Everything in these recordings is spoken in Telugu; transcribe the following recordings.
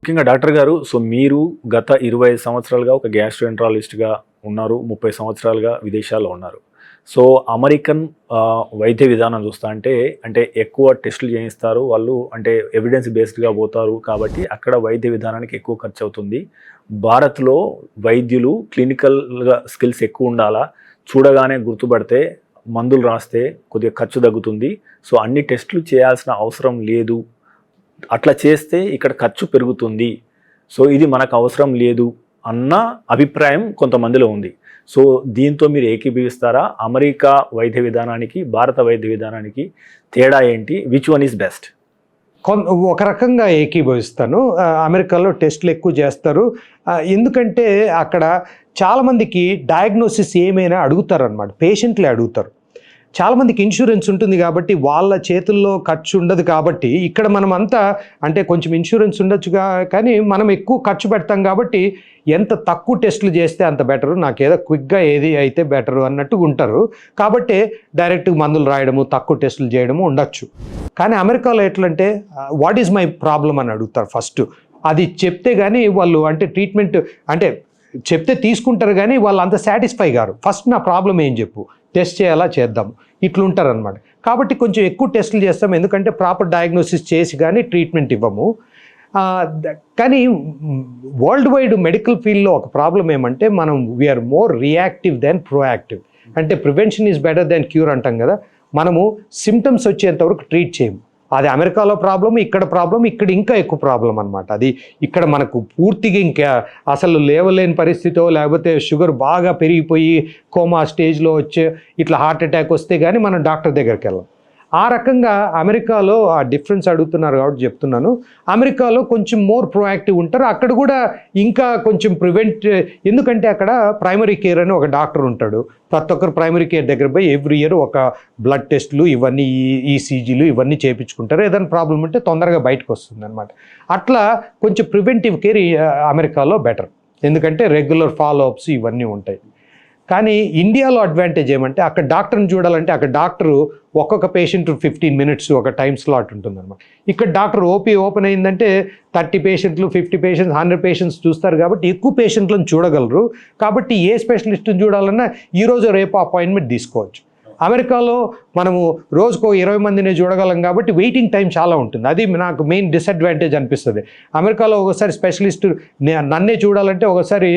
ముఖ్యంగా డాక్టర్ గారు, సో మీరు గత 25 సంవత్సరాలుగా ఒక గ్యాస్ట్రోఎంట్రాలజిస్ట్‌గా ఉన్నారు. 30 సంవత్సరాలుగా విదేశాల్లో ఉన్నారు. సో అమెరికన్ వైద్య విధానం చూస్తా అంటే ఎక్కువ టెస్టులు చేయిస్తారు. వాళ్ళు అంటే ఎవిడెన్స్ బేస్డ్‌గా పోతారు కాబట్టి అక్కడ వైద్య విధానానికి ఎక్కువ ఖర్చవుతుంది. భారత్‌లో వైద్యులు క్లినికల్‌గా స్కిల్స్ ఎక్కువ ఉండాలా? చూడగానే గుర్తుపడితే మందులు రాస్తే కొద్దిగా ఖర్చు తగ్గుతుంది. సో అన్ని టెస్టులు చేయాల్సిన అవసరం లేదు. అట్లా చేస్తే ఇక్కడ ఖర్చు పెరుగుతుంది. సో ఇది మనకు అవసరం లేదు అన్న అభిప్రాయం కొంతమందిలో ఉంది. సో దీంతో మీరు ఏకీభవిస్తారా? అమెరికా వైద్య విధానానికి, భారత వైద్య విధానానికి తేడా ఏంటి? Which one is best? ఒక రకంగా ఏకీభవిస్తాను. అమెరికాలో టెస్టులు ఎక్కువ చేస్తారు. ఎందుకంటే అక్కడ చాలామందికి డయాగ్నోసిస్ ఏమైనా అడుగుతారనమాట, పేషెంట్లే అడుగుతారు. చాలామందికి ఇన్సూరెన్స్ ఉంటుంది కాబట్టి వాళ్ళ చేతుల్లో ఖర్చు ఉండదు కాబట్టి ఇక్కడ మనం అంతా అంటే కొంచెం ఇన్సూరెన్స్ ఉండొచ్చుగా, కానీ మనం ఎక్కువ ఖర్చు పెడతాం కాబట్టి ఎంత తక్కువ టెస్టులు చేస్తే అంత బెటరు, నాకేదో క్విక్గా ఏది అయితే బెటరు అన్నట్టుగా ఉంటారు. కాబట్టి డైరెక్ట్గా మందులు రాయడము, తక్కువ టెస్టులు చేయడము ఉండొచ్చు. కానీ అమెరికాలో ఎట్లంటే వాట్ ఈజ్ మై ప్రాబ్లం అని అడుగుతారు ఫస్ట్. అది చెప్తే కానీ వాళ్ళు అంటే ట్రీట్మెంట్ అంటే చెప్తే తీసుకుంటారు కానీ వాళ్ళు అంత సాటిస్ఫై గారు. ఫస్ట్ నా ప్రాబ్లం ఏం చెప్పు, టెస్ట్ చేయాలా చేద్దాం, ఇట్లుంటారు అనమాట. కాబట్టి కొంచెం ఎక్కువ టెస్టులు చేస్తాం, ఎందుకంటే ప్రాపర్ డయాగ్నోసిస్ చేసి కానీ ట్రీట్మెంట్ ఇవ్వము. కానీ వరల్డ్ వైడ్ మెడికల్ ఫీల్డ్లో ఒక ప్రాబ్లం ఏమంటే మనం we are more reactive than proactive. అంటే prevention is better than cure అంటాం కదా. మనము సిమ్టమ్స్ వచ్చేంతవరకు ట్రీట్ చేయము. అది అమెరికాలో ప్రాబ్లం, ఇక్కడ ప్రాబ్లం, ఇక్కడ ఇంకా ఎక్కువ ప్రాబ్లం అనమాట. అది ఇక్కడ మనకు పూర్తిగా ఇంకా అసలు లేవలేని పరిస్థితో లేకపోతే షుగర్ బాగా పెరిగిపోయి కోమా స్టేజ్లో వచ్చే ఇట్లా హార్ట్ అటాక్ వస్తే కానీ మనం డాక్టర్ దగ్గరికి వెళ్ళాం. ఆ రకంగా అమెరికాలో ఆ డిఫరెన్స్ అడుగుతున్నారు కాబట్టి చెప్తున్నాను. అమెరికాలో కొంచెం మోర్ ప్రోయాక్టివ్ ఉంటారు. అక్కడ కూడా ఇంకా కొంచెం ప్రివెంట్, ఎందుకంటే అక్కడ ప్రైమరీ కేర్ అని ఒక డాక్టర్ ఉంటాడు. ప్రతి ఒక్కరు ప్రైమరీ కేర్ దగ్గర పోయి ఎవ్రీ ఇయర్ ఒక బ్లడ్ టెస్టులు ఇవన్నీ ఈసీజీలు ఇవన్నీ చేయించుకుంటారు. ఏదైనా ప్రాబ్లం ఉంటే తొందరగా బయటకు వస్తుంది అనమాట. అట్లా కొంచెం ప్రివెంటివ్ కేర్ అమెరికాలో బెటర్, ఎందుకంటే రెగ్యులర్ ఫాలోఅప్స్ ఇవన్నీ ఉంటాయి. కానీ ఇండియాలో అడ్వాంటేజ్ ఏమంటే అక్కడ డాక్టర్ని చూడాలంటే అక్కడ డాక్టరు ఒక్కొక్క పేషెంట్ 15 మినిట్స్ ఒక టైం స్లాట్ ఉంటుందన్నమాట. ఇక్కడ డాక్టర్ ఓపీ ఓపెన్ అయిందంటే 30 పేషెంట్లు, 50 పేషెంట్స్, 100 పేషెంట్స్ చూస్తారు కాబట్టి ఎక్కువ పేషెంట్లను చూడగలరు. కాబట్టి ఏ స్పెషలిస్ట్ని చూడాలన్నా ఈరోజు రేపు అపాయింట్మెంట్ తీసుకోవచ్చు. అమెరికాలో మనము రోజుకో 20 మందిని చూడగలం కాబట్టి వెయిటింగ్ టైం చాలా ఉంటుంది. అది నాకు మెయిన్ డిసడ్వాంటేజ్ అనిపిస్తుంది. అమెరికాలో ఒకసారి స్పెషలిస్ట్ నన్నే చూడాలంటే ఒకసారి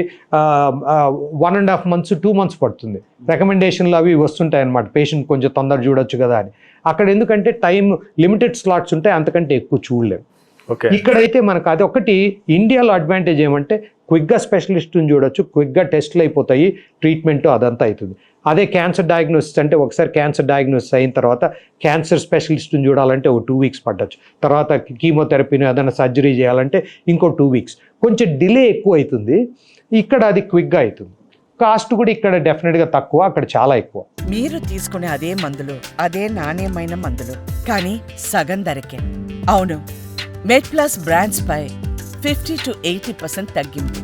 1.5 months 2 months పడుతుంది. రికమెండేషన్లు అవి వస్తుంటాయి అన్నమాట, పేషెంట్ కొంచెం తొందర చూడొచ్చు కదా అని. అక్కడ ఎందుకంటే టైం లిమిటెడ్ స్లాట్స్ ఉంటాయి, అంతకంటే ఎక్కువ చూడలేము. ఇక్కడైతే మనకు అది ఒకటి ఇండియాలో అడ్వాంటేజ్ ఏమంటే క్విక్గా స్పెషలిస్ట్ని చూడొచ్చు, క్విక్గా టెస్టులు అయిపోతాయి, ట్రీట్మెంట్ అదంతా అవుతుంది. అదే క్యాన్సర్ డయాగ్నోసిస్ అంటే ఒకసారి క్యాన్సర్ డయాగ్నోసిస్ అయిన తర్వాత క్యాన్సర్ స్పెషలిస్ట్ని చూడాలంటే ఒక 2 weeks పట్టచ్చు. తర్వాత కీమోథెరపీని ఏదైనా సర్జరీ చేయాలంటే ఇంకో 2 weeks. కొంచెం డిలే ఎక్కువ అవుతుంది. ఇక్కడ అది క్విక్గా అవుతుంది. కాస్ట్ కూడా ఇక్కడ డెఫినెట్గా తక్కువ, అక్కడ చాలా ఎక్కువ. మీరు తీసుకునే అదే మందులు, అదే నాణ్యమైన మందులు, కానీ సగం ధరకే. అవును, మెడ్ ప్లస్ బ్రాండ్స్ పై 50 to 80% తగ్గింపు.